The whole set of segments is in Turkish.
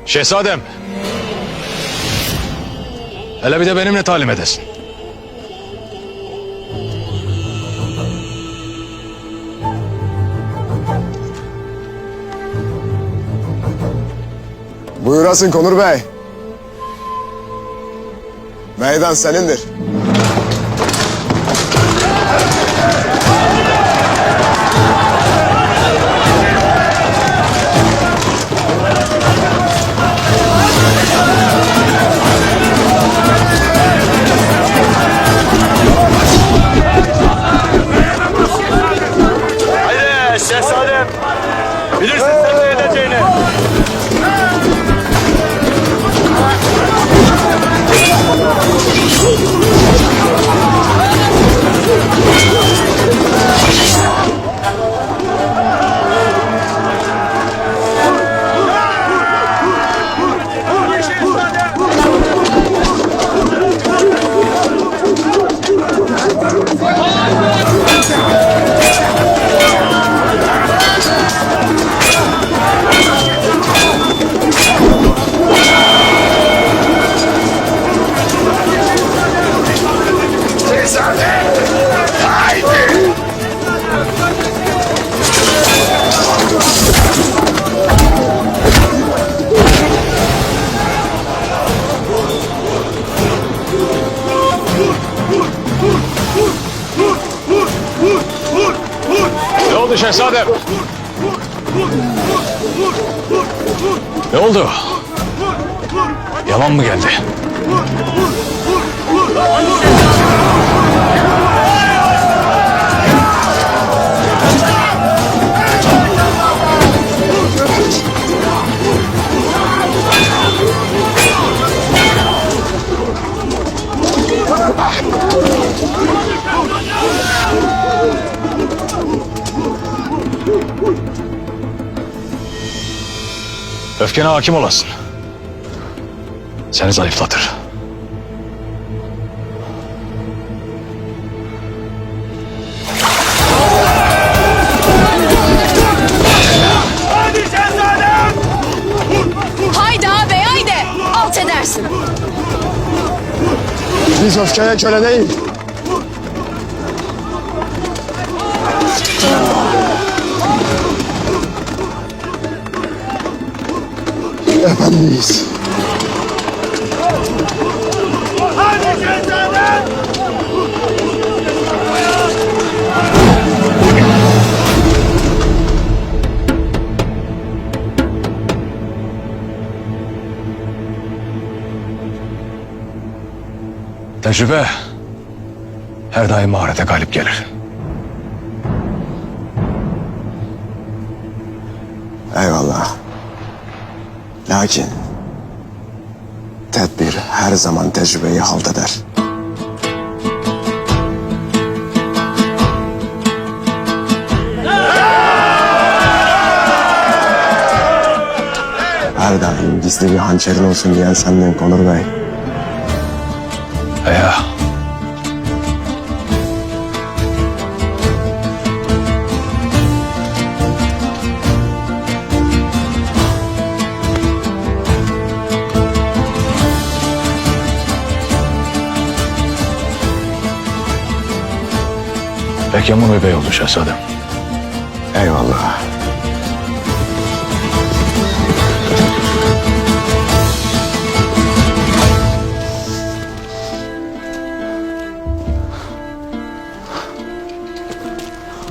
Şehzadem. Hele bir de benimle talim edesin. Buyurasın Konur Bey. Meydan senindir. Haydi şehzadem. Bilirsin sen ne edeceğini. Ne oldu şehzadem? Ne oldu? Yalan mı geldi? Öfkene hakim olasın. Seni zayıflatır. Hadi şehzadem. Haydi ağabey haydi. Alt edersin. Biz öfkeye köle değil. Efendiyiz. Hadi şehzadem. Tecrübe her daim maharete galip gelir. Eyvallah. Lakin tedbir her zaman tecrübeyi halt eder. Her daim gizli bir hançerin olsun diyen sendin Konur Bey. Ya. Pek yaman bir bey oldu şehzadem. Eyvallah.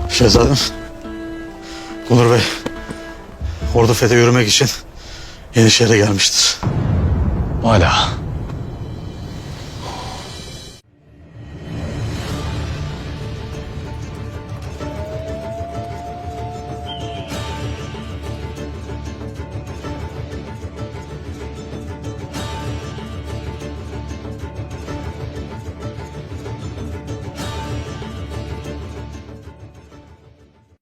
Şehzadem, Konur Bey, ordu fethe yürümek için Yenişehir'e gelmiştir. Hala.